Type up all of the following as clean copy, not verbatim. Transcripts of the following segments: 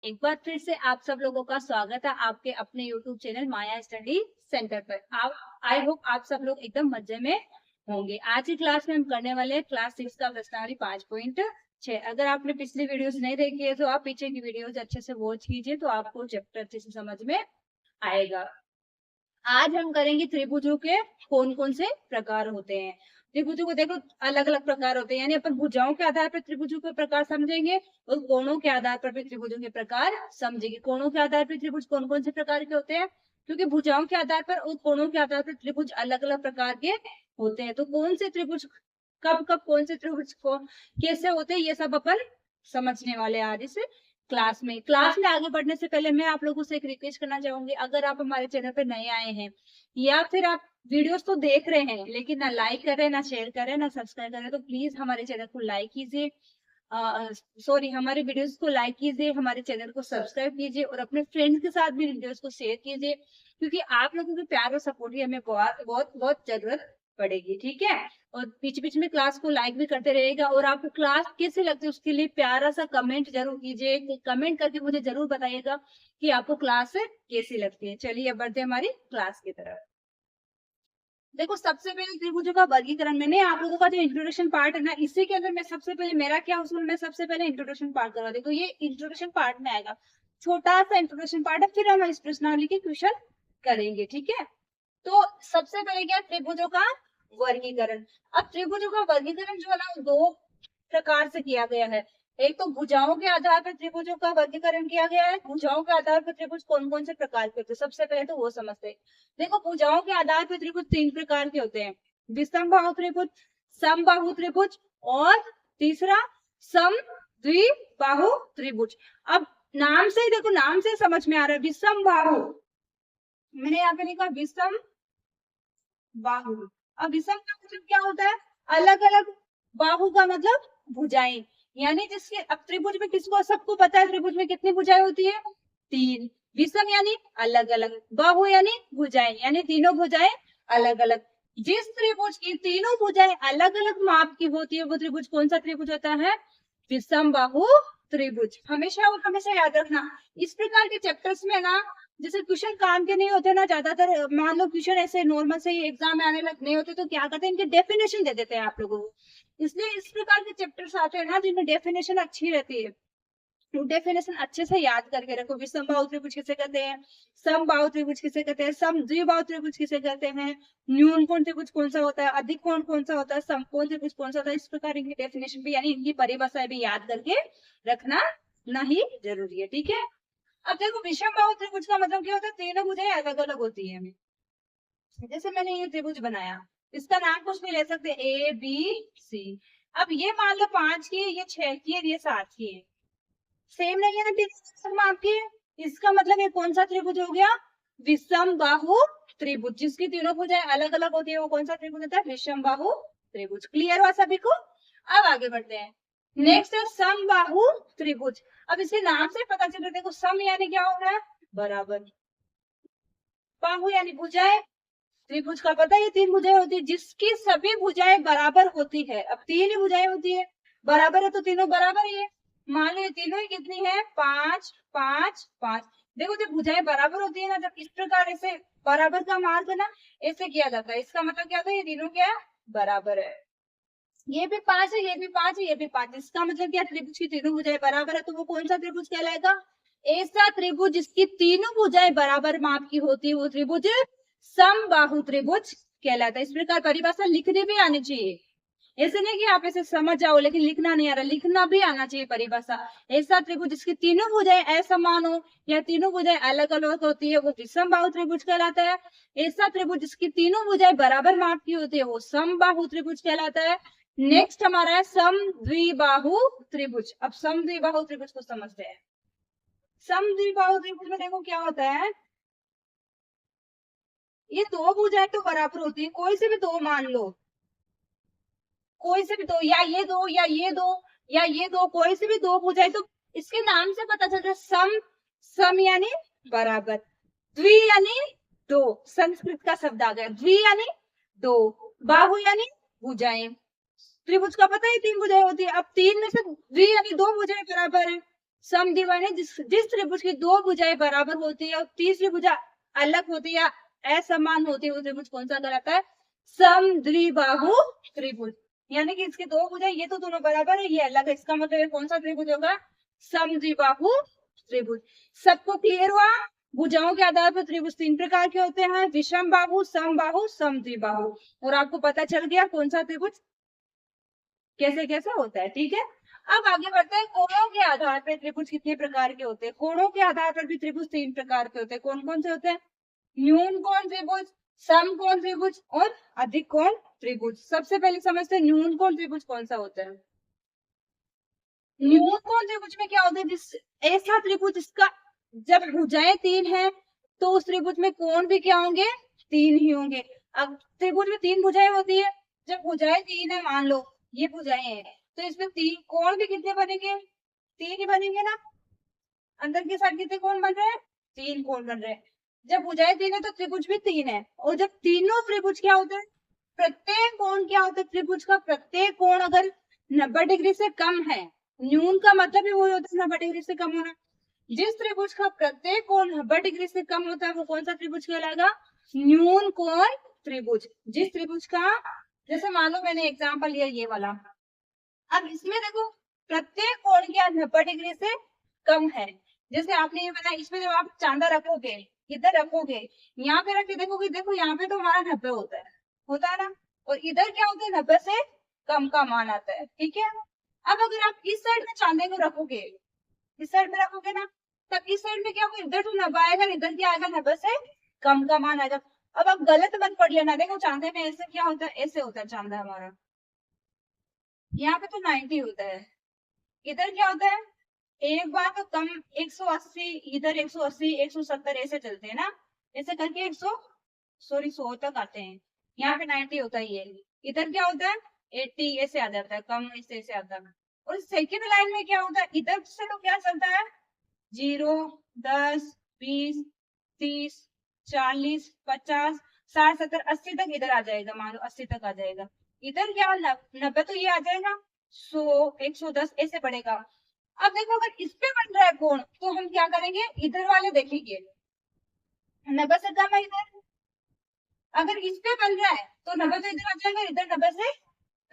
एक बार फिर से आप सब लोगों का स्वागत है आपके अपने YouTube चैनल माया स्टडी सेंटर पर। आप आई होप आप सब लोग एकदम मजे में होंगे। आज की क्लास में हम करने वाले हैं क्लास 6 का प्रश्नावली 5.6। अगर आपने पिछली वीडियोस नहीं देखी है तो आप पीछे की वीडियोस अच्छे से वॉच कीजिए तो आपको चैप्टर अच्छे से समझ में आएगा। आज हम करेंगे त्रिभुजों के कौन कौन से प्रकार होते हैं। त्रिभुजों को देखो अलग अलग प्रकार होते हैं, यानी अपन भुजाओं के आधार पर त्रिभुजों के प्रकार समझेंगे और कोणों के आधार पर भी त्रिभुजों के प्रकार समझेंगे। कोणों के आधार पर त्रिभुज कौन कौन से प्रकार के होते हैं, क्योंकि भुजाओं के आधार पर और कोणों के आधार पर त्रिभुज अलग अलग प्रकार के होते हैं। तो कौन से त्रिभुज कब कब कौन से त्रिभुज को कैसे होते हैं ये सब अपन समझने वाले हैं आज इस क्लास में आगे बढ़ने से पहले मैं आप लोगों से एक रिक्वेस्ट करना चाहूंगी। अगर आप हमारे चैनल पर नए आए हैं या फिर आप वीडियोस तो देख रहे हैं लेकिन ना लाइक कर रहे हैं, ना शेयर कर रहे हैं, ना सब्सक्राइब कर रहे हैं, तो प्लीज हमारे चैनल को लाइक कीजिए। सॉरी, हमारे वीडियोस को लाइक कीजिए, हमारे चैनल को सब्सक्राइब कीजिए और अपने फ्रेंड्स के साथ भी वीडियोस को शेयर कीजिए, क्योंकि आप लोगों के प्यार और सपोर्ट की हमें बहुत बहुत बहुत जरूरत पड़ेगी। ठीक है, और बीच बीच में क्लास को लाइक भी करते रहेगा और आपको क्लास कैसे लगती है उसके लिए प्यारा सा कमेंट जरूर कीजिए। कमेंट करके मुझे जरूर बताइएगा कि आपको क्लास कैसी लगती है। चलिए अब बढ़ते हैं हमारी क्लास की तरफ। देखो सबसे पहले त्रिभुजों का वर्गीकरण मैंने आप लोगों का जो इंट्रोडक्शन पार्ट है ना, इसी के अंदर मैं सबसे पहले मेरा क्या उसमें मैं सबसे पहले इंट्रोडक्शन पार्ट करवा दी। तो ये इंट्रोडक्शन पार्ट में आएगा, छोटा सा इंट्रोडक्शन पार्ट है, फिर हम इस प्रश्नावली के क्वेश्चन करेंगे। ठीक है, तो सबसे पहले क्या त्रिभुजों का वर्गीकरण। अब त्रिभुजों का वर्गीकरण जो है ना दो प्रकार से किया गया है। एक तो भुजाओं के आधार पर त्रिभुजों का वर्गीकरण किया गया है। भुजाओं के आधार पर त्रिभुज कौन कौन से प्रकार के होते हैं सबसे पहले तो वो समझते हैं। देखो भुजाओं के आधार पर त्रिभुज तीन प्रकार के होते हैं, विषमबाहु त्रिभुज, समबाहु त्रिभुज और तीसरा सम द्विबाहु त्रिभुज। अब नाम से ही देखो, नाम से समझ में आ रहा है विषमबाहु, मैंने यहाँ पे लिखा विषम बाहु। अब विषम का मतलब क्या होता है, अलग अलग, बाहु का मतलब भुजाएं, यानी जिसके अब त्रिभुज में किसको सबको पता है त्रिभुज में कितनी भुजाएं होती है, तीन। विषम यानी अलग अलग, बाहु यानी भुजाएं, यानी तीनों भुजाएं अलग अलग। जिस त्रिभुज की तीनों भुजाएं अलग अलग माप की होती है वो त्रिभुज कौन सा त्रिभुज होता है, विषम बाहु त्रिभुज। हमेशा और हमेशा याद रखना, इस प्रकार के चैप्टर्स में ना जैसे क्वेश्चन काम के नहीं होते ना ज्यादातर, मान लो क्वेश्चन ऐसे नॉर्मल से ही एग्जाम में आने लग नहीं होते तो क्या करते हैं इनके डेफिनेशन दे देते हैं आप लोगों को। इसलिए इस प्रकार के चैप्टर्स आते हैं ना जिनमें डेफिनेशन अच्छी रहती है, डेफिनेशन अच्छे से याद करके रखो। विषमबाहु त्रिभुज किसे कहते हैं, समबाहु त्रिभुज किसे कहते हैं, सम द्विबाहु त्रिभुज किसे कहते हैं, न्यून कोण त्रिभुज कौन सा होता है, अधिक कोण कौन सा होता है, समकोण त्रिभुज कौन सा होता है। इस प्रकार इनकी डेफिनेशन भी यानी इनकी परिभाषाएं भी याद करके रखना नहीं जरूरी है। ठीक है, अब देखो विषमबाहु त्रिभुज का मतलब क्या होता है, तीनों भुजाएं अलग अलग होती है। जैसे मैंने ये त्रिभुज बनाया, इसका नाम कुछ भी ले सकते हैं, ए बी सी। अब ये मान लो 5 की है, ये 6 की है, ये 7 की है, सेम नहीं है ना तीनों माप की। इसका मतलब ये कौन सा त्रिभुज हो गया, विषम बाहु त्रिभुज। जिसकी तीनों भुजाएं अलग अलग होती है वो कौन सा त्रिभुज होता है, विषम बाहु त्रिभुज। क्लियर हुआ सभी को। अब आगे बढ़ते हैं, नेक्स्ट है समबाहु त्रिभुज। अब इसके नाम से पता चल रहा है, देखो सम यानी क्या हो रहा है, बराबर, बाहु यानी भुजाएं, त्रिभुज का पता है ये तीन भुजाएं होती है जिसकी सभी भुजाएं बराबर होती है। अब तीन ही भुजाएं होती है, बराबर है तो तीनों बराबर ही है। मान लो ये तीनों ही कितनी है, 5 5 5। देखो जब भुजाएं बराबर होती है ना, जब इस प्रकार ऐसे बराबर का मार्क ना ऐसे किया जाता है, इसका मतलब क्या होता है ये तीनों क्या है, बराबर है। ये भी 5 है, ये भी 5 है, ये भी 5। इसका मतलब क्या, त्रिभुज की तीनों भुजाएं बराबर है तो वो कौन सा त्रिभुज कहलाएगा, ऐसा त्रिभुज जिसकी तीनों भुजाएं बराबर माप की होती है वो त्रिभुज समबाहु त्रिभुज कहलाता है। इस प्रकार परिभाषा लिखनी भी आनी चाहिए, ऐसे नहीं कि आप ऐसे समझ जाओ लेकिन लिखना नहीं आ रहा, लिखना भी आना चाहिए परिभाषा। ऐसा त्रिभुज जिसकी तीनों भुजाएं असमान हो या तीनों भुजाएं अलग अलग होती है वो विषमबाहु त्रिभुज कहलाता है। ऐसा त्रिभुज जिसकी तीनों भुजाएं बराबर माप की होती है वो समबाहु त्रिभुज कहलाता है। नेक्स्ट हमारा है सम द्विबाहु त्रिभुज। अब सम द्विबाहु त्रिभुज को समझते हैं। सम द्विबाहु त्रिभुज में देखो क्या होता है, ये दो भुजाएं तो बराबर होती है, कोई से भी दो मान लो, कोई से भी दो, या ये दो या ये दो या ये दो, कोई से भी दो भुजाएं, तो इसके नाम से पता चलता है सम, सम यानी बराबर, द्वि यानी दो, संस्कृत का शब्द आ गया, द्वि यानी दो, बाहु यानी भुजाएं। त्रिभुज का पता है तीन भुजाएं होती है, अब तीन में से द्वि यानी दो भुजाएं बराबर है समद्विबाहु है जिस त्रिभुज की दो भुजाएं बराबर होती है और तीसरी भुजा अलग होती है या असमान होती है, वो त्रिभुज कौन सा कहलाता है? समद्विबाहु त्रिभुज। यानी कि इसके दो भुजाएं, ये तो दोनों बराबर है, ये अलग है, इसका मतलब ये कौन सा त्रिभुज होगा? समद्विबाहु त्रिभुज। सबको क्लियर हुआ? भुजाओं के आधार पर त्रिभुज तीन प्रकार के होते हैं, विषम बाहु, समबाहु, समद्विबाहु। और आपको पता चल गया कौन सा त्रिभुज कैसे कैसे होता है। ठीक है, अब आगे बढ़ते हैं। कोणों के आधार पर त्रिभुज कितने प्रकार के होते हैं? कोणों के आधार पर भी त्रिभुज तीन प्रकार के होते हैं। कौन कौन से होते हैं? न्यून कोण त्रिभुज, समकोण त्रिभुज और अधिक कोण त्रिभुज। सबसे पहले समझते हैं न्यून कोण त्रिभुज कौन सा होता है। न्यून कोण त्रिभुज में क्या होता है? जिस ऐसा त्रिभुज जिसका जब भुजाएं तीन है तो उस त्रिभुज में कोण भी क्या होंगे? तीन ही होंगे। अब त्रिभुज में तीन भुजाएं होती है, जब भुजाएं तीन है, मान लो ये भुजाएं हैं, तो इसमें तीन कोण भी कितने बनेंगे? तीन ही बनेंगे ना। अंदर के साइड कितने कोण बन रहे हैं? तीन कोण बन रहे हैं। जब भुजाएं तीन है तो त्रिभुज भी तीन है, और जब तीनों त्रिभुज क्या होते हैं? प्रत्येक कोण क्या होता है? त्रिभुज का प्रत्येक कोण अगर 90 डिग्री से कम है, न्यून का मतलब ही वही होता है 90 डिग्री से कम होना। जिस त्रिभुज का प्रत्येक कोण 90 डिग्री से कम होता है वो कौन सा त्रिभुज कहलाएगा? न्यून कोण त्रिभुज। जिस त्रिभुज का, जैसे मान लो मैंने एग्जाम्पल लिया ये वाला, अब इसमें देखो प्रत्येक कोण क्या 90 डिग्री से कम है। जैसे आपने ये बनाया, इसमें जब आप चांदा रखोगे, इधर रखोगे, यहाँ पे रख के देखोगे, देखो यहाँ पे तो हमारा 90 होता है ना, और इधर क्या होता है? 90 से कम का मान आता है। ठीक है, अब अगर आप इस साइड में चांदे को रखोगे, इस साइड में रखोगे ना, तब इस साइड में क्या होगा? इधर तो 90 आएगा, इधर क्या आएगा? 90 से कम का मान आएगा। अब आप गलत मत पढ़ लेना, देखो चांदे में ऐसे क्या होता है? ऐसे होता है चांदा हमारा, यहाँ पे तो 90 होता है, इधर क्या होता है? एक बार तो कम 180, इधर 180, 170 ऐसे चलते हैं ना, ऐसे करके 100 तक आते हैं। यहाँ पे 90 होता है, ये इधर क्या होता है? 80 ऐसे आ जाता है, कम ऐसे आता है। और सेकेंड लाइन में क्या होता है? इधर से तो क्या चलता है? 0, 10, 20, 30, 40, 50, 60, 70, 80 तक इधर आ जाएगा, मान लो 80 तक आ जाएगा। इधर क्या 90 तो ये आ जाएगा, 100, 110 ऐसे बढ़ेगा। अब देखो अगर इस पे बन रहा है कोण तो हम क्या करेंगे? इधर वाले देखेंगे, 90 से कम है इधर। अगर इस पे बन रहा है तो 90 तो इधर आ जाएगा, इधर 90 से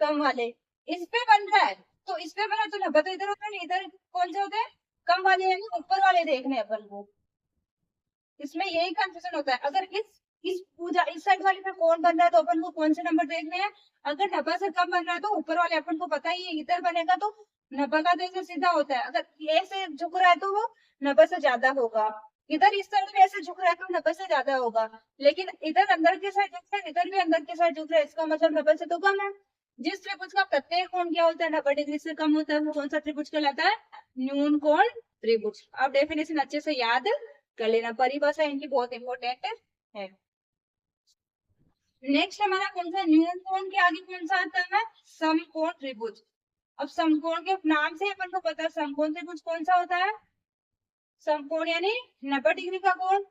कम वाले। इस पे बन रहा है तो इस पे बना तो 90 तो इधर होता है, इधर कौन से होते हैं? कम वाले, यानी ऊपर वाले देखने अपन को। इसमें यही कंफ्यूजन होता है। अगर इस पूजा इस साइड वाले पे कौन बन रहा है तो अपन को कौन से नंबर देखने हैं? अगर 90 से कम बन रहा है तो ऊपर वाले अपन को पता ही है, इधर बनेगा तो 90 का तो सीधा होता है। अगर ये से झुक रहा है तो वो 90 से ज्यादा होगा, इधर इस साइड में ऐसे झुक रहा है तो 90 से ज्यादा होगा, लेकिन इधर अंदर के साइड झुक रहा है, इधर भी अंदर के साइड झुक रहा है, इसका मतलब 90 से तो कम है। जिस त्रिभुज का प्रत्येक कोण क्या होता है? 90 डिग्री से कम होता है, वो कौन सा त्रिभुज कहलाता है? न्यून कोण त्रिभुज। अब डेफिनेशन अच्छे से याद कर लेना, परिभाषा इनकी बहुत इंपॉर्टेंट है। नेक्स्ट हमारा कौन सा? न्यून कोण के आगे कौन सा आता है? समकोण त्रिभुज। अब समकोण के नाम से अपन को पता है समकोण त्रिभुज कौन सा होता है? समकोण यानी 90 डिग्री का कोण।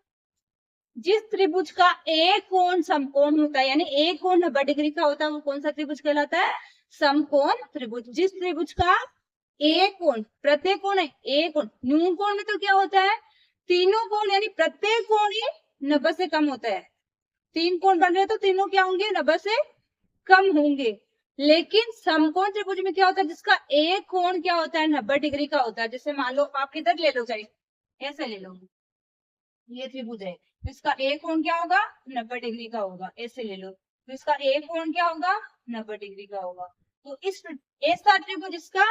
जिस त्रिभुज का एक कोण समकोण होता है, यानी एक कोण 90 डिग्री का होता है, वो कौन सा त्रिभुज कहलाता है? समकोण त्रिभुज। जिस त्रिभुज का एक कोण, प्रत्येक कोण है एक कोण, न्यून कोण में तो क्या होता है? तीनों कोण, यानी प्रत्येक कोण ही 90 से कम होता है। तीन कोण बन रहे हैं तो तीनों क्या होंगे? 90 से कम होंगे। लेकिन समकोण त्रिभुज में क्या होता है? जिसका एक कोण क्या होता है? 90 डिग्री का होता है। जैसे मान लो आप किधर ले लो, चाहिए ऐसे ले लो, ये त्रिभुज है, इसका एक कोण क्या होगा? 90 डिग्री का होगा, ऐसे ले लो, तो इसका एक कोण क्या होगा? 90 डिग्री का होगा। तो इस ऐसा त्रिभुज जिसका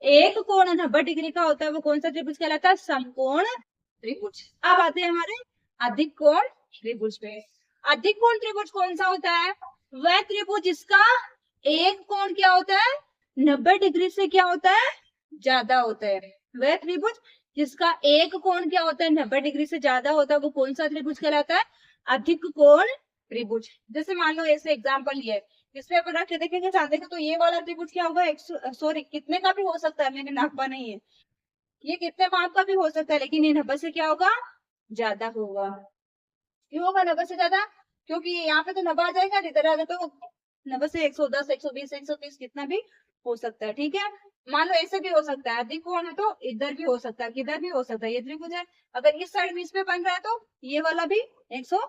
एक कोण 90 डिग्री का होता है वो कौन सा त्रिभुज कहलाता है? समकोण त्रिभुज। अब आते हैं हमारे अधिक कोण त्रिभुज पे। अधिक कोण त्रिभुज कौन सा होता है? वह त्रिभुज जिसका एक कोण क्या होता है? 90 डिग्री से क्या होता है? ज्यादा होता है। वह त्रिभुज जिसका एक कोण क्या होता है? 90 डिग्री से ज्यादा होता है, वो कौन सा त्रिभुज कहलाता है? अधिक कोण त्रिभुज। जैसे मान लो ऐसे एग्जाम्पल लिया है, इसमें अपन रख के देखेंगे चांदे का, तो ये वाला त्रिभुज क्या होगा? सॉरी कितने का भी हो सकता है, मैंने नापा नहीं है, ये कितने माप का भी हो सकता है, लेकिन ये 90 से क्या होगा? ज्यादा होगा। क्यों होगा 90 से ज्यादा? क्योंकि यहाँ पे तो 90 आ जाएगा, इधर आ जाए तो 90 से 110, 120, 130 कितना भी हो सकता है। ठीक है, मान लो ऐसे भी हो सकता है, अधिक कोण है तो इधर भी हो सकता है, किधर भी हो सकता है, ये त्रिभुज है, अगर इस साइड में इस पे बन रहा है तो ये वाला भी 100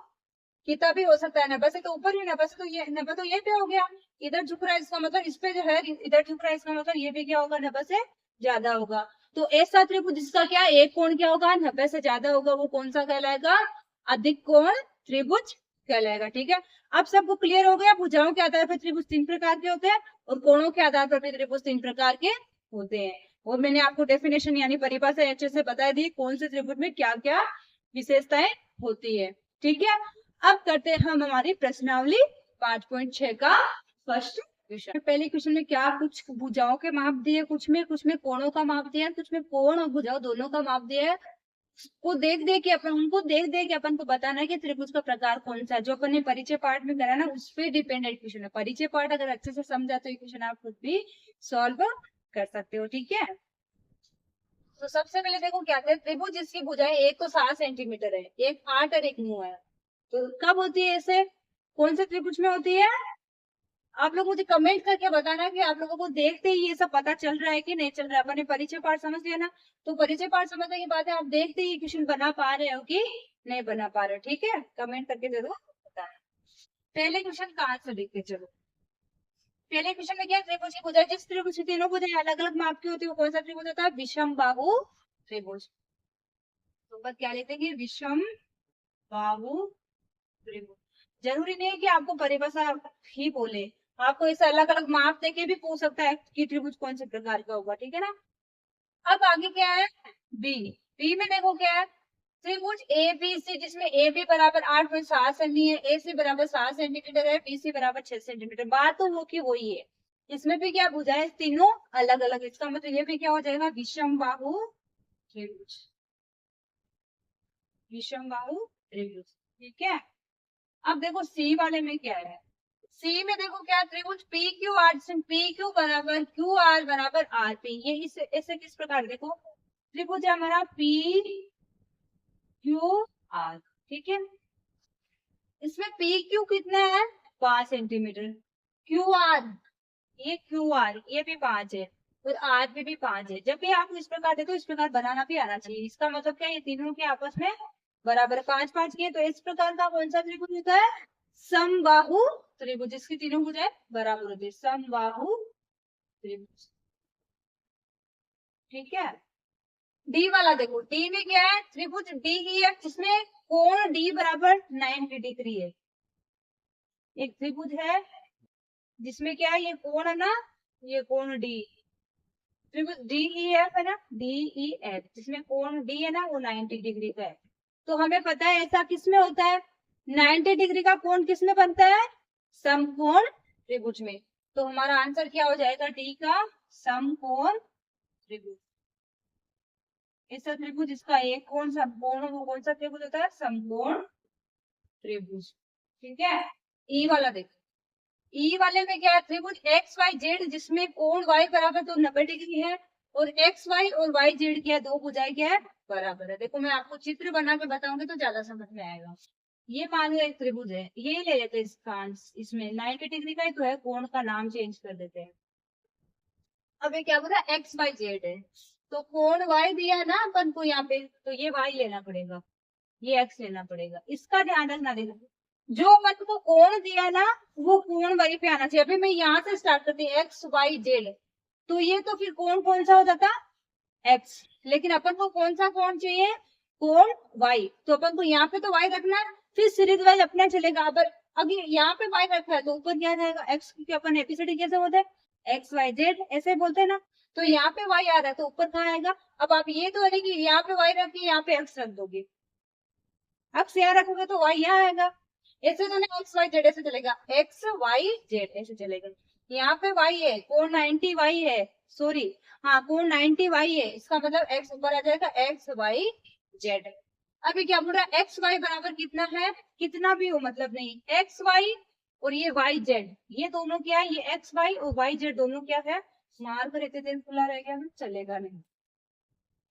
कितना भी हो सकता है, 90 से तो ऊपर भी, 90 से तो ये 90 तो ये पे हो गया, इधर झुक रहा है इसका मतलब इस पे जो है इधर झुक रहा है, इसका मतलब ये भी क्या होगा, 90 से ज्यादा होगा। तो ऐसा त्रिभुज जिसका क्या एक कोण क्या होगा, 90 से ज्यादा होगा, वो कौन सा कहलाएगा, अधिक कोण त्रिभुज कहलाएगा। ठीक है, अब सबको क्लियर हो गया, भुजाओं के आधार पर त्रिभुज 3 प्रकार के होते हैं और कोणों के आधार पर भी त्रिभुज 3 प्रकार के होते हैं। और मैंने आपको डेफिनेशन यानी परिभाषा अच्छे से बता दी कौन से त्रिभुज में क्या क्या विशेषताएं होती है। ठीक है, अब करते हैं हम हमारी प्रश्नावली 5.6 का फर्स्ट क्वेश्चन। पहले क्वेश्चन में क्या कुछ भुजाओं के माप दिए, कुछ में कोणों का माप दिया, कुछ में कोण और भुजाओं दोनों का माप दिया है। उनको देख के अपन को बताना है कि त्रिभुज का प्रकार कौन सा है। जो अपन ने परिचय पार्ट में करा ना उस पर डिपेंडेंट क्वेश्चन है। परिचय पार्ट अगर अच्छे से समझा तो ये क्वेश्चन आप खुद भी सॉल्व कर सकते हो। ठीक है, तो सबसे पहले देखो क्या कहते हैं, त्रिभुज जिसकी भुजाएं एक तो 7 सेंटीमीटर है, एक 8 और एक 9 है, तो कब होती है ऐसे, कौन से त्रिभुज में होती है। आप लोग मुझे कमेंट करके बताना कि आप लोगों को देखते ही ये सब पता चल रहा है कि नहीं चल रहा है। अपने परिचय पाठ समझ लिया ना, तो परिचय पाठ समझने की बात है, आप देखते ही क्वेश्चन बना पा रहे हो कि नहीं बना पा रहे हो। ठीक है, कमेंट करके जरूर बताना। पहले क्वेश्चन का आंसर देखते चलो। पहले क्वेश्चन में क्या, त्रिभुज की भुजाएं, जिस त्रिभुज की तीनों भुजाएं अलग अलग माप की होती है वो कौन सा त्रिभुज होता है, विषम बाहु त्रिभुज। तो बस क्या लेते हैं, विषम बाहु त्रिभुज। जरूरी नहीं है कि आपको परिभाषा ही बोले, आपको इसे अलग अलग माप देके भी पूछ सकता है कि त्रिभुज कौन से प्रकार का होगा। ठीक है ना, अब आगे क्या है, बी। बी में देखो क्या है, त्रिभुज ए बी सी, जिसमें ए बी बराबर 8.7 सेमी है, ए सी बराबर 7 सेंटीमीटर है, बी सी बराबर 6 सेंटीमीटर। बात तो वो की वही है, इसमें भी क्या भुजाएं तीनों अलग अलग, इसका मतलब ये भी क्या हो जाएगा, विषम बाहु त्रिभुज, विषम बाहु त्रिभुज। ठीक है, अब देखो सी वाले में क्या है, सी में देखो क्या, त्रिभुज P Q R, P Q बराबर क्यू आर बराबर आर पी। ये इसे किस प्रकार देखो, त्रिभुज है हमारा पी क्यू आर। ठीक है, इसमें पी क्यू कितना है, 5 सेंटीमीटर, क्यू आर, ये भी 5 है और आर पे भी 5 है। जब भी आप इस प्रकार देखो, इस प्रकार बनाना भी आना चाहिए। इसका मतलब क्या, ये तीनों के आपस में बराबर 5-5 के, तो इस प्रकार का कौन सा त्रिभुज होता है, समबाहु त्रिभुज, जिसकी तीनों भुजाएं बराबर होती है, समबाहु त्रिभुज। ठीक है, डी वाला देखो, डी में क्या है, त्रिभुज डी ई एफ, जिसमें कोण डी बराबर 90 डिग्री है। एक त्रिभुज है जिसमें क्या है, ये कोण है ना, ये कोण डी, त्रिभुज डी ई एफ है ना, डी ई एफ, जिसमें कोण डी है ना वो 90 डिग्री का है। तो हमें पता है ऐसा किसमें होता है, 90 डिग्री का कोण किसमें बनता है, समकोण त्रिभुज में। तो हमारा आंसर क्या हो जाएगा, डी का समकोण त्रिभुज। ऐसा त्रिभुज जिसका एक कोण समकोण हो वो कौन सा त्रिभुज होता है, समकोण त्रिभुज। ठीक है, ई वाला देखो, ई वाले में क्या है, त्रिभुज एक्स वाई जेड, जिसमें कोण वाई बराबर तो 90 डिग्री है और एक्स वाई और वाई जेड क्या है, दो भुजाएं क्या है, बराबर है। देखो मैं आपको चित्र बना के बताऊंगी तो ज्यादा समझ में आएगा। ये मान लो एक त्रिभुज है, ये ले लेते हैं इसका, इसमें 90 डिग्री का ही तो है, कोण का नाम चेंज कर देते हैं। अब ये क्या बोला, एक्स वाई जेड है, तो कोण वाई दिया ना अपन को यहाँ पे, तो ये वाई लेना पड़ेगा, ये एक्स लेना पड़ेगा। इसका ध्यान रखना, देखो जो अपन को कोण दिया ना वो कोण वाई पे आना चाहिए। अभी मैं यहाँ से स्टार्ट करती हूँ, एक्स वाई जेड, तो ये तो फिर कोण कौन सा हो जाता, एक्स, लेकिन अपन को कौन सा कोण चाहिए, कोण वाई, तो अपन को यहाँ पे तो वाई रखना है, फिर सीरीज वाइज अपना चलेगा। अगर अगर यहाँ पे वाई रखा है तो ऊपर क्या जाएगा, एक्स, क्योंकि अपन एपिसोड कैसे होते हैं, एक्स वाई जेड ऐसे बोलते हैं ना, तो यहाँ पे वाई आ रहा है तो ऊपर कहाँ आएगा। अब आप ये तो है कि यहाँ पे वाई रख के यहाँ पे एक्स रख दोगे, एक्स यहाँ रखोगे तो वाई यहाँ आएगा, ऐसे तो नहीं, एक्स वाई जेड ऐसे चलेगा, एक्स वाई जेड ऐसे चलेगा। यहाँ पे वाई है, कोण 90 वाई है, सॉरी हाँ कोण 90 वाई है, इसका मतलब एक्स ऊपर आ जाएगा, एक्स वाई जेड। अभी क्या बोल रहा है, एक्स वाई बराबर कितना है, कितना भी हो मतलब नहीं, एक्स वाई और ये वाई जेड, ये दोनों क्या है, ये एक्स वाई और वाई जेड दोनों क्या है, मार्क रहते दिन खुला रह गया ना चलेगा नहीं,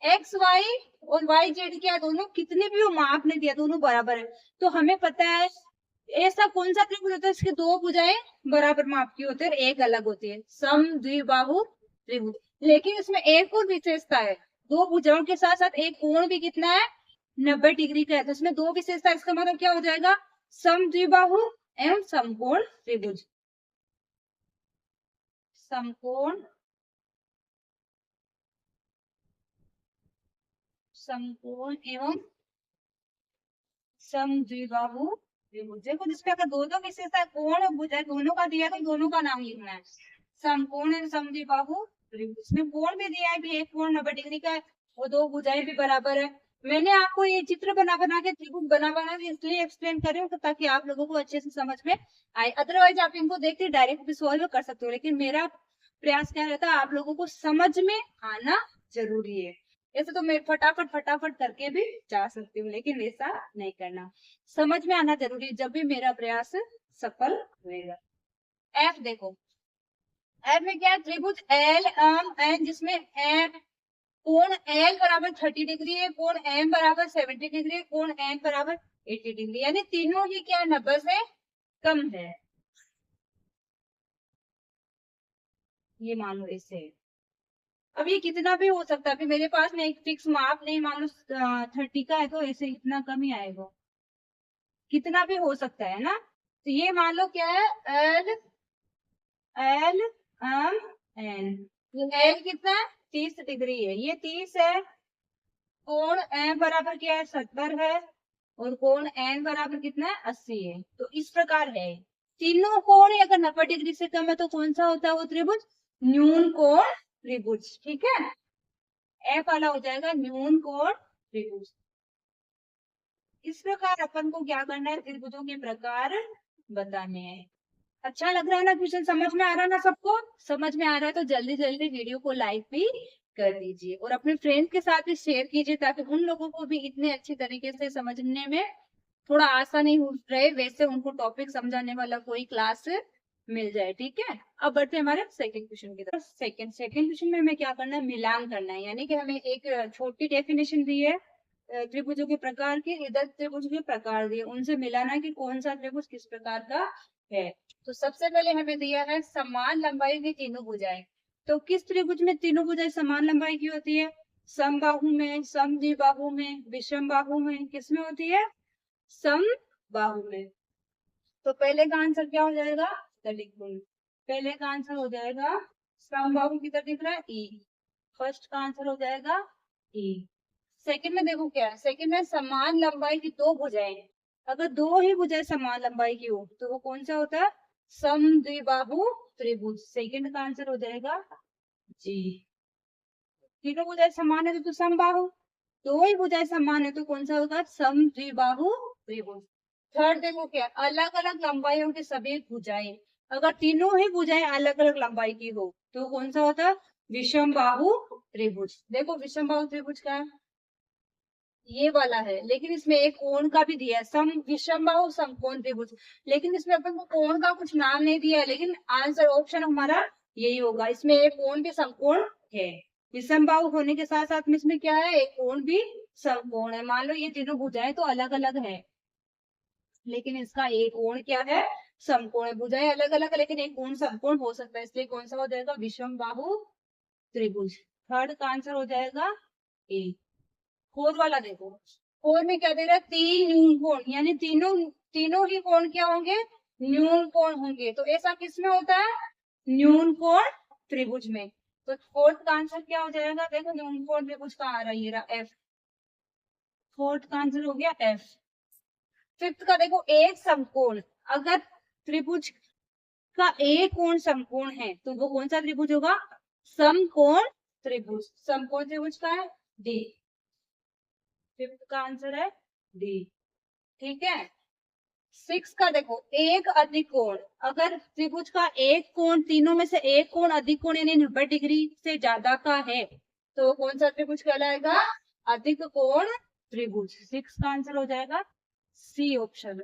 एक्स वाई और वाई जेड क्या, दोनों कितने भी हो माप ने दिया, दोनों बराबर है। तो हमें पता है ऐसा कौन सा त्रिभुज होता है इसके दो भुजाएं बराबर माप की होती है और एक अलग होती है, सम द्विबाहु त्रिभुज। लेकिन इसमें एक और विशेषता है, दो भुजाओं के साथ साथ एक कोण भी कितना है, 90 डिग्री का है। तो इसमें दो विशेषता, इसका मतलब क्या हो जाएगा, समद्विबाहु एवं समकोण त्रिभुज। समकोण समकोण एवं समद्विबाहु त्रिभुज। देखो जिसपे अगर दो दो विशेषता है, कोण और भुजा दोनों का दिया तो दोनों का नाम लिखना है। समकोण एवं समद्विबाहु त्रिभुज में कोण भी दिया है कि एक कोण 90 डिग्री का है, वो दो भुजाएं भी बराबर है। मैंने आपको ये चित्र बना बना के त्रिभुज बना बना के इसलिए एक्सप्लेन कर रही हूँ ताकि आप लोगों को अच्छे से समझ में आए। अदरवाइज आप इनको देख के डायरेक्ट भी सॉल्व कर सकते हो, लेकिन मेरा प्रयास क्या रहता है, आप लोगों को समझ में आना जरूरी है। ऐसे तो मैं फटाफट फटाफट करके भी जा सकती हूँ, लेकिन वैसा नहीं करना, समझ में आना जरूरी है, जब भी मेरा प्रयास सफल होएगा। एफ देखो, एफ में क्या है, त्रिभुज एल एम एन, जिसमें एम कोण एल बराबर 30 डिग्री है, कोण एम बराबर 70 डिग्री है, कोण एन बराबर 80 डिग्री, यानी तीनों ही क्या 90 से कम है। ये मान लो इसे। अब ये कितना भी हो सकता है, अभी मेरे पास में एक फिक्स माप नहीं, मान लो 30 का है तो ऐसे इतना कम ही आएगा, कितना भी हो सकता है ना। तो ये मान लो क्या है, L L M N, L कितना है 30 डिग्री है, ये 30 है, कोण एम बराबर क्या है 70 है, और कोण एन बराबर कितना है 80 है। तो इस प्रकार है, तीनों कोण अगर 90 डिग्री से कम है तो कौन सा होता है वो त्रिभुज, न्यून कोण त्रिभुज। ठीक है, एफ वाला हो जाएगा न्यून कोण त्रिभुज। इस प्रकार अपन को क्या करना है, त्रिभुजों के प्रकार बताने हैं। अच्छा लग रहा है ना क्वेश्चन, समझ में आ रहा है ना सबको, समझ में आ रहा है तो जल्दी जल्दी वीडियो को लाइक भी कर दीजिए और अपने फ्रेंड्स के साथ भी शेयर कीजिए, ताकि उन लोगों को भी इतने अच्छी तरीके से समझने में थोड़ा आसानी हो रहे, वैसे उनको टॉपिक समझाने वाला कोई क्लास मिल जाए। ठीक है, अब बढ़ते हैं हमारे सेकंड क्वेश्चन की तरफ। सेकंड क्वेश्चन में हमें क्या करना है, मिलान करना है, यानी कि हमें एक छोटी डेफिनेशन दी है त्रिभुजों के प्रकार के, इधर त्रिभुज के प्रकार दिए, उनसे मिलाना कि कौन सा त्रिभुज किस प्रकार का है। तो सबसे पहले हमें दिया है समान लंबाई की तीनों भुजाएं। तो किस त्रिभुज में तीनों भुजाएं समान लंबाई की होती है, समबाहु में, समद्विबाहु में, विषम बाहु में, किसमें होती है, समबाहु में। तो पहले का आंसर क्या हो जाएगा, पहले का आंसर हो जाएगा समबाहु किधर दिख रहा है, ई, फर्स्ट का आंसर हो जाएगा ई। सेकंड में देखो क्या है, सेकंड में समान लंबाई की दो भुजाएं, अगर दो ही भुजाएं समान लंबाई की हो तो वो कौन सा होता है, समद्विबाहु त्रिभुज। सेकंड का आंसर हो जाएगा जी। तीनों भुजाएं समान है तो समबाहु, दो ही भुजाएं समान है तो कौन सा होगा, समद्विबाहु त्रिभुज। थर्ड देखो क्या, अलग अलग लंबाइयों की सभी भुजाएं, अगर तीनों ही भुजाएं अलग अलग लंबाई की हो तो कौन सा होता है, विषम बाहु त्रिभुज। देखो विषम बाहु त्रिभुज क्या है, ये वाला है, लेकिन इसमें एक कोण का भी दिया है, सम विषम बाहु समकोण त्रिभुज, लेकिन इसमें अपन को कोण का कुछ नाम नहीं दिया है, लेकिन आंसर ऑप्शन हमारा यही होगा, इसमें एक कोण भी समकोण है। विषम बाहु होने के साथ साथ में इसमें क्या है, एक कोण भी समकोण है। मान लो ये तीनों भुजाएं तो अलग अलग है, लेकिन इसका एक कोण क्या है, समकोण है। भुजाएं अलग अलग है लेकिन एक कोण समकोण हो सकता है, इसलिए कौन सा हो जाएगा, विषम बाहु त्रिभुज। थर्ड का आंसर हो जाएगा ए। फोर वाला देखो, फोर में क्या दे रहा है, तीन न्यून कोण, यानी तीनों तीनों ही कोण क्या होंगे, न्यून कोण होंगे। तो ऐसा किसमें होता है, न्यून कोण त्रिभुज में। तो फोर्थ का आंसर क्या हो जाएगा, देखो न्यून कोण त्रिभुज का आ रहा है, ये रहा एफ, फोर्थ का आंसर हो गया एफ। फिफ्थ का देखो, एक समकोण, अगर त्रिभुज का एक कोण समकोण है तो वो कौन सा त्रिभुज होगा, समकोण त्रिभुज। समकोण त्रिभुज का है डी, फिफ्थ का आंसर है डी। ठीक है, सिक्स का देखो, एक अधिक कोण, अगर त्रिभुज का एक कोण, तीनों में से एक कोण अधिक कोण यानी 90 डिग्री से ज्यादा का है तो कौन सा त्रिभुज कहलाएगा, अधिक कोण त्रिभुज। सिक्स का आंसर हो जाएगा सी ऑप्शन।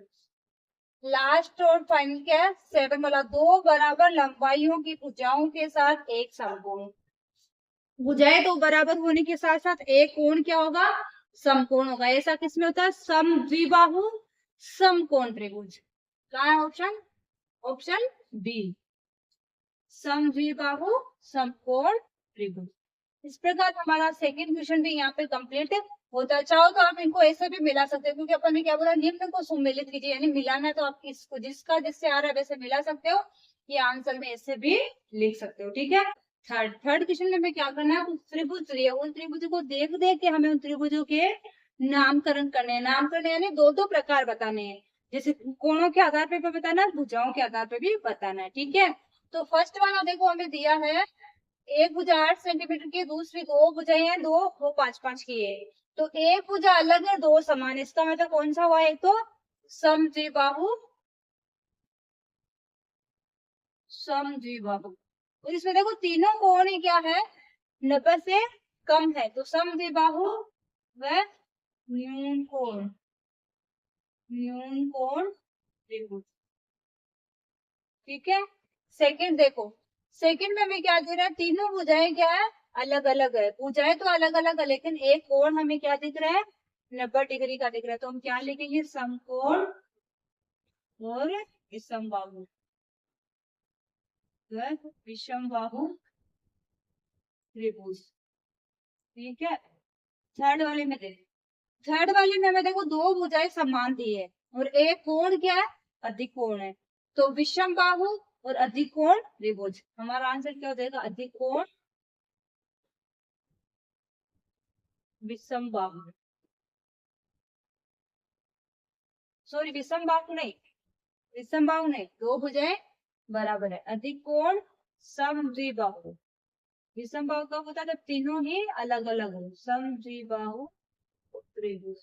लास्ट और फाइनल क्या है, सेवन वाला, दो बराबर लंबाइयों की भुजाओं के साथ एक समकोण। भुजाएं तो बराबर होने के साथ साथ एक कोण क्या होगा, समकोण होगा। ऐसा किसमें होता है, समद्विबाहु समकोण त्रिभुज। कहाँ है ऑप्शन, ऑप्शन बी, समद्विबाहु समकोण त्रिभुज। इस प्रकार हमारा सेकंड क्वेश्चन भी यहाँ पे कंप्लीट होता है। चाहो तो आप इनको ऐसे भी मिला सकते हो, क्योंकि अपन ने क्या बोला, निम्न को सुमेलित कीजिए, यानी मिलाना है तो आप इसको जिसका जिससे आ रहा है वैसे मिला सकते हो, ये आंसर में ऐसे भी लिख सकते हो। ठीक है। थर्ड क्वेश्चन में हमें क्या करना है, त्रिभुज दिए, उन त्रिभुजों को देख देख के हमें उन त्रिभुजों के नामकरण करने हैं। नामकरण यानी दो दो प्रकार बताने हैं, जैसे कोणों के आधार पे भी बताना है, भुजाओं के आधार पे भी बताना है। ठीक है। तो फर्स्ट वाला देखो हमें दिया है, एक भुजा 8 सेंटीमीटर की, दूसरी दो भुजाएं हैं, दो वो 5-5 की है। तो एक भुजा अलग है, दो समान, इसका मतलब कौन सा हुआ, एक तो समद्विबाहु, समद्विबाहु। और इसमें देखो तीनों कोण ही क्या है, 90 से कम है, तो समद्विबाहु व न्यून कोण, न्यून कोण त्रिभुज। ठीक है। सेकंड देखो, सेकंड में हमें क्या दे रहा है, तीनों भुजाएं क्या है, अलग अलग है। भुजाएं तो अलग अलग है, लेकिन एक कोण हमें क्या दिख रहा है, 90 डिग्री का दिख रहा है। तो हम क्या लिखेंगे, समकोण और विषमबाहु, विषमबाहु त्रिभुज। ठीक है। थर्ड वाले में देखो, थर्ड वाले में हमें देखो दो भुजाएं समान दी है और एक कोण क्या है, अधिक कोण है। तो विषमबाहु और अधिक कोण त्रिभुज, हमारा आंसर क्या हो जाएगा, अधिक कोण विषमबाहु, सॉरी विषमबाहु नहीं, विषमबाहु नहीं, दो भुजाएं बराबर है, अधिक कोण समद्विबाहु। विषमबाहु कब होता है, जब तीनों ही अलग अलग हो, समद्विबाहु त्रिभुज।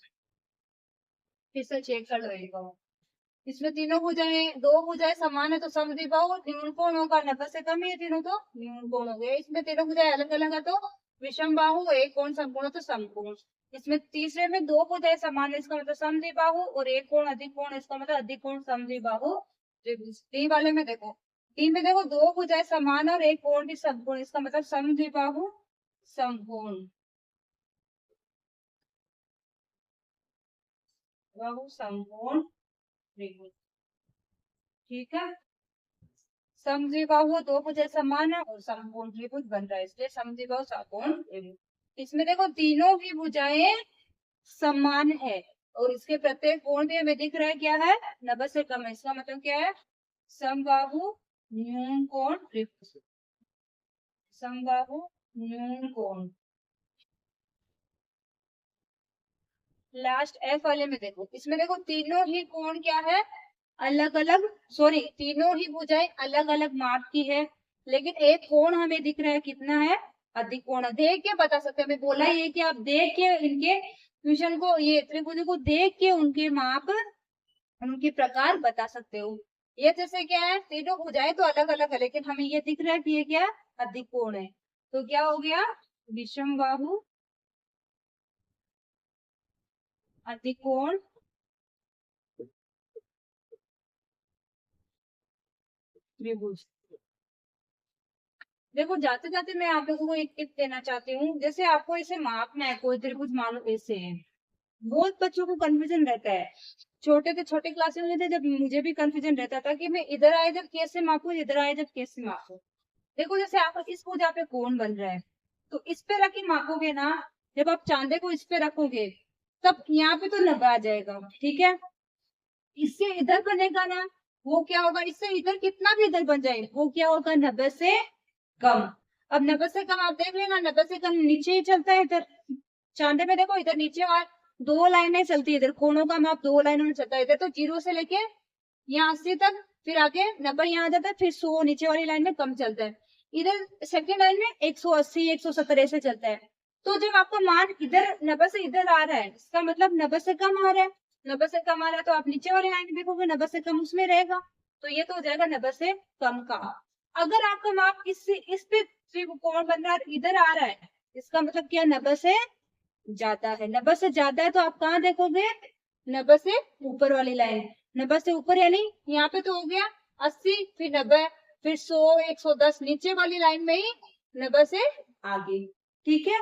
फिर से चेक कर लो एक बार, इसमें तीनों भुजाएं, दो भुजाएं समान है तो समद्विबाहु, न्यून कोण होगा 90 से कम ही है तीनों, तो न्यून कोण हो गया। इसमें तीनों भुजाएं अलग अलग है तो विषमबाहु, एक कोण समकोण है तो समकोण। इसमें तीसरे में दो भुजाएं समान है, इसका मतलब समद्विबाहु, और एक कोण अधिक कोण, इसका मतलब अधिक कोण समद्विबाहु त्रिभुज। डी वाले में देखो, डी में देखो दो भुजाएं समान और एक कोण भी समकोण, इसका मतलब समद्विबाहु समकोण, बाहु समकोण त्रिभुज। ठीक है। समद्विबाहु दो भुजाएं समान है और समकोण त्रिभुज बन रहा है, इसलिए समद्विबाहु समकोण त्रिभुज। इसमें देखो तीनों की भुजाएं समान है और इसके प्रत्येक कोण भी हमें दिख रहा है क्या है, 90 से कम है, इसका मतलब क्या है, समबाहु न्यून कोण त्रिभुज, समबाहु न्यून कोण। लास्ट एफ वाले में देखो, इसमें देखो तीनों ही कोण क्या है, अलग अलग, सॉरी तीनों ही भुजाएं अलग अलग माप की है, लेकिन एक कोण हमें दिख रहा है कितना है, अधिक कोण है। देख के बता सकते हैं, हमें बोला ये कि आप देख के इनके क्वेश्चन को, ये त्रिभुज को देख के उनके माप, उनके प्रकार बता सकते हो। ये जैसे क्या है, तीनों भुजाएं तो अलग अलग है, लेकिन हमें ये दिख रहा है कि ये क्या अधिक कोण है, तो क्या हो गया, विषमबाहु अधिक कोण त्रिभुज। देखो जाते जाते मैं आप लोगों को एक टिप देना चाहती हूँ, जैसे आपको इसे मापना है, कोई त्रिभुज मानो ऐसे है, बहुत बच्चों को कंफ्यूजन रहता है। छोटे थे, छोटे क्लास में थे जब, मुझे भी कंफ्यूजन रहता था कि मैं इधर आए जब कैसे मापू, इधर आए जब कैसे मापू। देखो जैसे आप इस भुजा पे कोण बन रहा है, तो इस पे रख के मापोगे ना, जब आप चांदे को इस पे रखोगे तब यहाँ पे तो 90 आ जाएगा। ठीक है। इससे इधर बनेगा ना, वो क्या होगा, इससे इधर कितना भी इधर बन जाए वो क्या होगा, 90 से कम। अब 90 से कम आप देख लेना, 90 से कम नीचे ही चलता है इधर, चांदे में देखो इधर नीचे और दो लाइनें चलती है, इधर कोणों का माप दो लाइनों में चलता है, इधर तो 0 से लेके यहाँ 80 तक, फिर आगे 90 यहाँ आ जाता है, फिर 100 नीचे वाली लाइन में कम चलता है, इधर सेकंड लाइन में 180 170 ऐसे चलता है। तो जब आपका मान इधर 90 से इधर आ रहा है, इसका मतलब 90 से कम आ रहा है, 90 से कम आ रहा है, तो आप नीचे वाली लाइन देखोगे 90 से कम उसमें रहेगा, तो ये तो हो जाएगा 90 से कम का। अगर आपका माप इस पे त्रिकोण बन रहा है, इधर आ रहा है, इसका मतलब क्या, 90 से ज्यादा है। 90 से ज्यादा है तो आप कहाँ देखोगे, 90 से ऊपर वाली लाइन, 90 से ऊपर यानी यहाँ पे तो हो गया 80, फिर 90, फिर 100 110, नीचे वाली लाइन में ही 90 से आगे। ठीक है।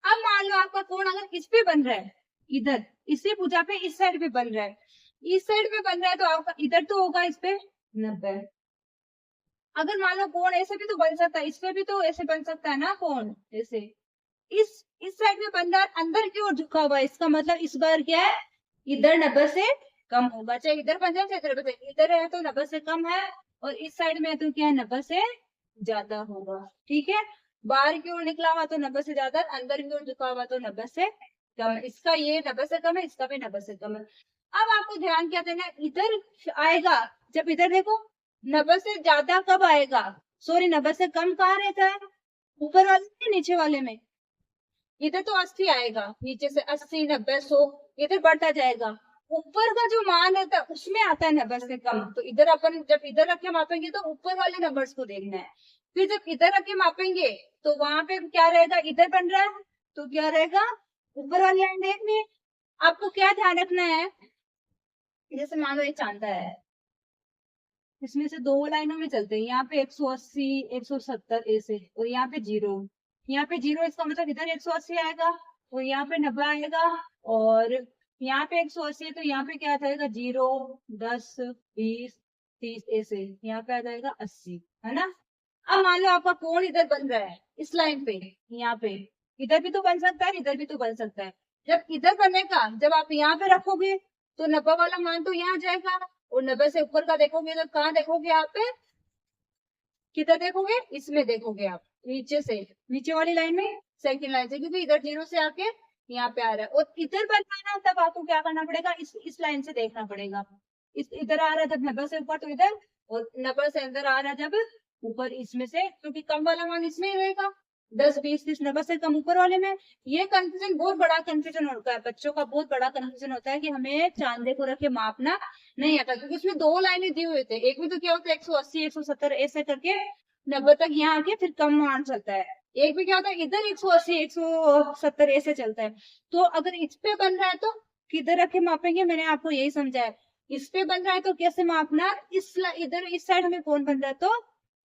अब मान लो आपका कोण अगर इस पे बन रहा है, इधर इसी भुजा पे इस साइड पे बन रहा है, इस साइड पे बन रहा है, तो आपका इधर तो होगा इस पे 90। अगर मान लो कोण ऐसे भी तो बन सकता है, इस पे भी तो ऐसे बन सकता है ना कोण, ऐसे इस साइड में बन रहा है, अंदर की ओर झुका हुआ है, इसका मतलब इस बार क्या है, इधर 90 से कम होगा, चाहे इधर बन जाए चाहे इधर बन जाए, इधर है तो 90 से कम है और इस साइड में है तो क्या है 90 से ज्यादा होगा। ठीक है, बाहर की ओर निकला हुआ तो 90 से ज्यादा, अंदर की ओर झुका हुआ तो 90 से कम है। इसका ये 90 से कम है, इसका भी 90 से कम है। अब आपको ध्यान क्या देना है, इधर आएगा जब इधर देखो 90 से ज्यादा कब आएगा, सॉरी 90 से कम कहाँ रहता है, ऊपर वाले में नीचे वाले में, इधर तो 80 आएगा, नीचे से 80 90 100 इधर बढ़ता जाएगा, ऊपर का जो मान रहता है उसमें आता है 90 से कम। तो इधर अपन जब इधर रख के मापेंगे तो ऊपर वाले नंबर्स को देखना है, फिर जब इधर रख के मापेंगे तो वहां पे क्या रहेगा, इधर बन रहा है तो क्या रहेगा, ऊपर वाली लाइन देखनी है। आपको क्या ध्यान रखना है, जैसे मान लो ये चांदा है, इसमें से दो लाइनों में चलते हैं, यहाँ पे 180 170 ऐसे, और यहाँ पे जीरो, यहाँ पे जीरो, इसका मतलब इधर 180 आएगा और यहाँ पे 90 आएगा, और यहाँ पे 180 है तो यहाँ पे क्या आ जाएगा, 0 10 20 30 ऐसे, यहाँ पे आ जाएगा 80, है ना। अब मान लो आपका कोण इधर बन रहा है इस लाइन पे, यहाँ पे इधर भी तो बन सकता है, इधर भी तो बन सकता है। जब इधर बनेगा, जब आप यहाँ पे रखोगे तो 90 वाला मान तो यहाँ जाएगा, और 90 से ऊपर का देखोगे तो कहाँ देखोगे आप, किधर देखोगे, इसमें देखोगे आप, नीचे से, नीचे वाली लाइन में सेकंड लाइन से, क्योंकि इधर 0 से आके यहाँ पे आ रहा है, और इधर बनना है ना तब आपको क्या करना पड़ेगा, इस लाइन से देखना पड़ेगा, इस इधर आ रहा है जब 90 से ऊपर तो इधर, और 90 से अंदर आ रहा है जब ऊपर इसमें से, क्योंकि कम वाला मान इसमें ही रहेगा, 10 20 30 90 से कम ऊपर वाले में। ये कंफ्यूजन बहुत बड़ा कंफ्यूजन होता है, बच्चों का बहुत बड़ा कंफ्यूजन होता है कि हमें चांदे को रख के मापना नहीं आता, क्योंकि उसमें दो लाइनें दी हुए थे, एक में तो क्या होता है 180 170 ऐसे करके 90 तक यहाँ आके फिर कम मान चलता है, एक भी क्या होता है इधर 180 170 ऐसे चलता है। तो अगर इस पे बन रहा है तो किधर रख के मापेंगे, मैंने आपको यही समझाया, इस पे बन रहा है तो कैसे मापना, इधर इस साइड में कौन बन रहा है तो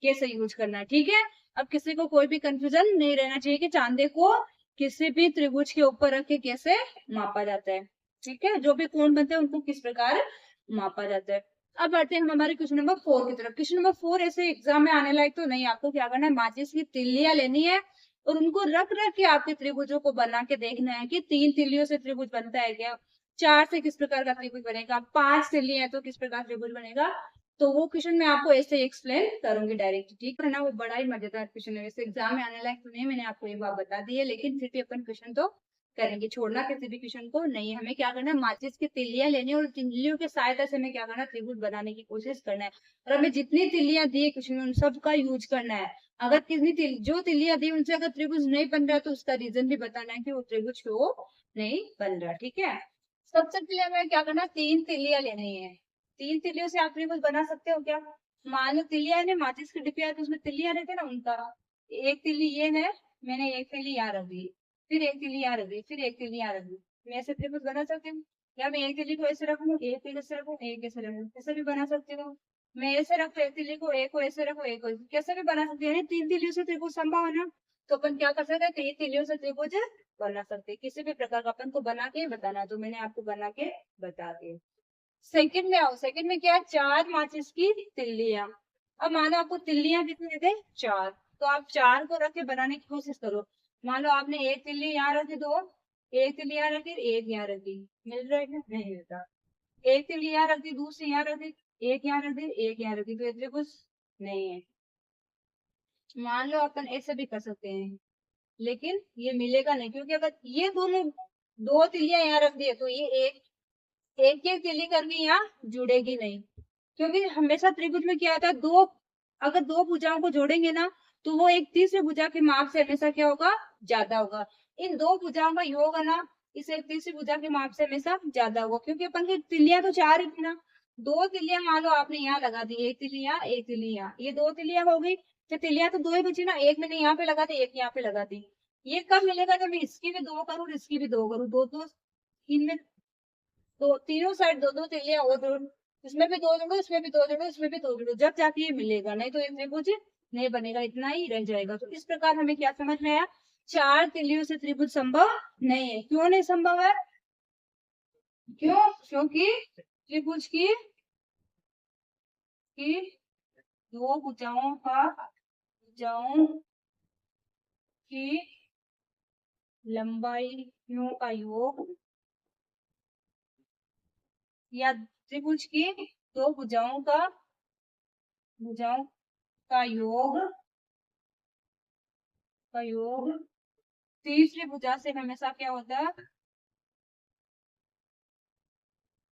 कैसे यूज करना है। ठीक है, अब किसी को कोई भी कंफ्यूजन नहीं रहना चाहिए कि चांदे को किसी भी त्रिभुज के ऊपर रख के कैसे मापा जाता है। ठीक है, जो भी कोण बनते हैं उनको किस प्रकार मापा जाता है। अब बढ़ते हैं हम हमारे क्वेश्चन नंबर 4 की तरफ। क्वेश्चन नंबर 4 ऐसे एग्जाम में आने लायक तो नहीं, आपको क्या करना है, माचिस की तिल्लियां लेनी है और उनको रख रख के आपके त्रिभुजों को बना के देखना है कि 3 तिल्लियों से त्रिभुज बनता है क्या, 4 से किस प्रकार का त्रिभुज बनेगा, 5 तिल्लियां है तो किस प्रकार त्रिभुज बनेगा। तो वो क्वेश्चन मैं आपको ऐसे एक्सप्लेन करूंगी डायरेक्ट, ठीक है ना। वो बड़ा ही मजेदार क्वेश्चन है, वैसे एग्जाम में आने लायक तो नहीं, मैंने आपको ये बात बता दी है, लेकिन फिर भी अपन क्वेश्चन तो करेंगे, छोड़ना किसी भी क्वेश्चन को नहीं। हमें क्या करना है, माचिस की तिल्लियां लेनी और तिल्लियों के सहायता से हमें क्या करना है, त्रिभुज बनाने की कोशिश करना है, और हमें जितनी तिल्लियां दी है क्वेश्चन में उन सबका यूज करना है। अगर जो तिल्लियां दी उनसे अगर त्रिभुज नहीं बन रहा तो उसका रीजन भी बताना है कि वो त्रिभुज क्यों नहीं बन रहा। ठीक है, सबसे पहले हमें क्या करना है, 3 तिल्लियां लेनी है। 3 तिल्लियों से आप त्रिभुज बना सकते हो क्या, मान लो तिल्लियां ने माचिस की डिब्बी है तो उसमें तिल्लियां रहते ना उनका, एक तिल्ली ये है, मैंने एक तिल्ली यहाँ रख दी, फिर एक तिल्ली यहाँ रख दी, फिर एक तिल्ली यहाँ रख दी, मैं ऐसे त्रिभुज बना सकती हूँ। या मैं एक तिल्ली को ऐसे रखूँ, एक तिल्ली ऐसे रखूँ, एक ऐसे रखूँ, ऐसे भी बना सकती हूँ। मैं ऐसे रखू एक तिल्ली को, एक को ऐसे रखू, एक को कैसे भी बना सकती है। 3 तिल्लियों से त्रिभुज संभव है ना, तो अपन क्या कर सकते हैं, 3 तिल्लियों से त्रिभुज बना सकते हैं, किसी भी प्रकार का अपन को बना के बताना, तो मैंने आपको बना के बता दिया। सेकंड में आओ, सेकंड में क्या है, 4 माचिस की तिल्लियां। अब मानो आपको तिल्लियां कितनी दे, 4, तो आप 4 को रख के बनाने की कोशिश करो। मान लो आपने एक तिल्ली यहाँ रखी, दो एक तिल्ली यहाँ रखी, एक यहाँ रखी, मिल रहा है क्या, नहीं मिलता। एक तिल्ली यहाँ रख दी, दूसरी यहाँ रख दी, एक यहाँ रख दी, एक यहाँ रख दी, तो इसलिए कुछ नहीं है। मान लो अपन ऐसे भी कर सकते हैं, लेकिन ये मिलेगा नहीं, क्योंकि अगर ये दोनों दो तिल्लियां यहाँ रख दी है तो ये एक एक तिल्ली करके यहाँ जुड़ेगी नहीं, क्योंकि हमेशा त्रिभुज में क्या आता है, दो अगर दो भुजाओं को जोड़ेंगे ना तो वो एक तीसरे भुजा के माप से हमेशा क्या होगा, ज्यादा होगा। इन दो भुजाओं का योग है ना, इस एक तीसरी भुजा के माप से हमेशा ज्यादा होगा, क्योंकि अपन की तिल्लियां तो 4 ही थी ना। दो तिल्लियां मान लो आपने यहाँ लगा दी, एक तिल्ली यहाँ एक तिल्ली यहाँ, ये 2 तिल्लियां हो गई, तो तिल्लियां तो 2 ही बची ना, एक मैंने यहाँ पे लगा दी, एक यहाँ पे लगा दी। ये कब मिलेगा, जब मैं इसकी भी 2 करूँ इसकी भी 2 करूँ, दो दो इनमें तो तीनों साइड दो दो तिल्लियां और जोड़, इसमें भी 2 जोड़ो, इसमें भी 2 जोड़ो, इसमें भी 2 जोड़ो, जब जाके ये मिलेगा, नहीं तो ये त्रिभुज नहीं बनेगा, इतना ही रह जाएगा। तो इस प्रकार हमें क्या समझ में आया, 4 तिल्लियों से त्रिभुज संभव नहीं है। क्यों नहीं संभव है, क्यों, क्योंकि त्रिभुज की दो भुजाओं की लंबाइयों का योग, या त्रिभुज की दो भुजाओं का योग तीसरी भुजा से हमेशा क्या होता है,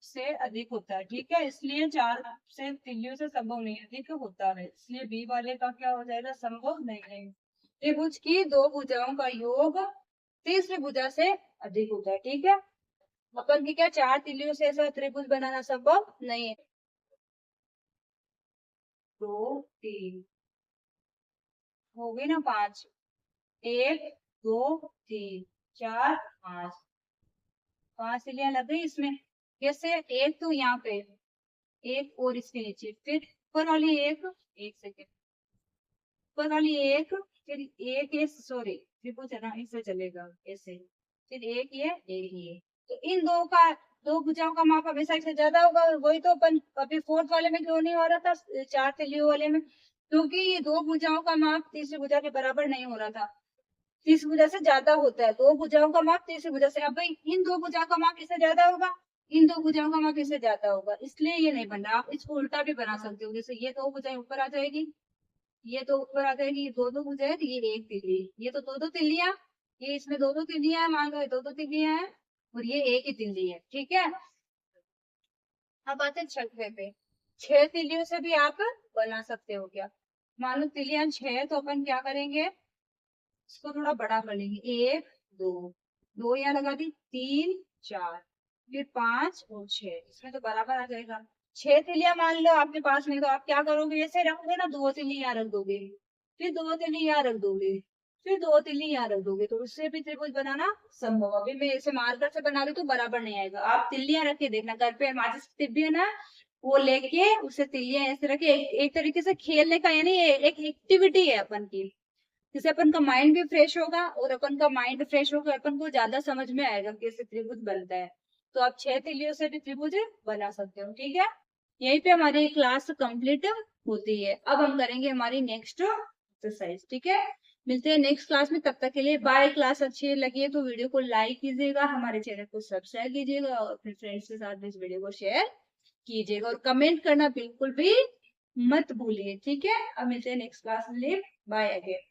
से अधिक होता है। ठीक है, इसलिए चार से तिल्लियों से संभव नहीं, अधिक होता है, इसलिए बी वाले का क्या हो जाएगा, संभव नहीं है। त्रिभुज की दो भुजाओं का योग तीसरी भुजा से अधिक होता है। ठीक है, अपन की क्या चार तिल्लियों से ऐसा त्रिभुज बनाना संभव नहीं है। 2 3 हो गई ना, 5, 1 2 3 4 5, 5 तिल्लियां लग गई इसमें। कैसे, एक तो यहाँ पे, एक और इसके नीचे, फिर ऊपर वाली एक सेकेंड, ऊपर वाली एक, फिर एक सॉरी त्रिभुज है ना, इससे चलेगा ऐसे, फिर एक ये, तो इन दो का, दो भुजाओं का माप हमेशा इससे ज्यादा होगा। वही तो अपन अभी फोर्थ वाले में क्यों नहीं हो रहा था, चार तिल्लियों वाले में, क्योंकि ये दो भुजाओं का माप तीसरी भुजा के बराबर नहीं हो रहा था, तीसरी भुजा से ज्यादा होता है। दो भुजाओं का माप तीसरी भुजा से, अब भाई इन दो भुजाओं का माप इससे ज्यादा होगा, इन दो भुजाओं का माप इससे ज्यादा होगा, इसलिए ये नहीं बन रहा। आप इसको उल्टा भी बना सकते हो, जैसे ये दो भुजाएं ऊपर आ जाएगी, ये तो ऊपर आ जाएगी, ये दो भुजाएं, तो ये एक तिल्ली, ये तो दो तिल्लियां, ये इसमें दो तिल्लियां है, मान लो ये दो तिल्लियां है, और ये एक ही तिल्ली है। ठीक है, अब आते हैं छठवे पे। 6 तिल्लियों से भी आप बना सकते हो क्या, मान लो तिल्लियां 6 है, तो अपन क्या करेंगे, इसको थोड़ा बड़ा कर लेंगे, 1 2, दो यहाँ लगा दी, 3 4, फिर 5 और 6, इसमें तो बराबर आ जाएगा। 6 तिल्लियां मान लो आपके पास में, तो आप क्या करोगे, ऐसे रखोगे ना, दो तिल्ली यहाँ रख दोगे, फिर दो तिल्ली यहाँ रख दोगे, फिर दो तिल्ली यहाँ रख दोगे, तो उससे भी त्रिभुज बनाना संभव। अभी मैं ऐसे मार्कर से बना रही तो बराबर नहीं आएगा, आप तिल्लियां रख के देखना, घर पे माचिस की टिप भी है ना, वो लेके उसे तिल्लियां ऐसे रखे, एक तरीके से खेलने का, यानी एक एक्टिविटी है अपन की, जिससे अपन का माइंड भी फ्रेश होगा, और अपन का माइंड फ्रेश होकर अपन को ज्यादा समझ में आएगा कैसे त्रिभुज बनता है। तो आप 6 तिल्लियों से भी त्रिभुज बना सकते हो। ठीक है, यहीं पे हमारी क्लास कंप्लीट होती है। अब हम करेंगे हमारी नेक्स्ट एक्सरसाइज। ठीक है, मिलते हैं नेक्स्ट क्लास में, तब तक के लिए बाय। क्लास अच्छी लगी है तो वीडियो को लाइक कीजिएगा, हमारे चैनल को सब्सक्राइब कीजिएगा, और अपने फ्रेंड्स के साथ इस वीडियो को शेयर कीजिएगा, और कमेंट करना बिल्कुल भी मत भूलिए। ठीक है, अब मिलते हैं नेक्स्ट क्लास में, बाय अगेन।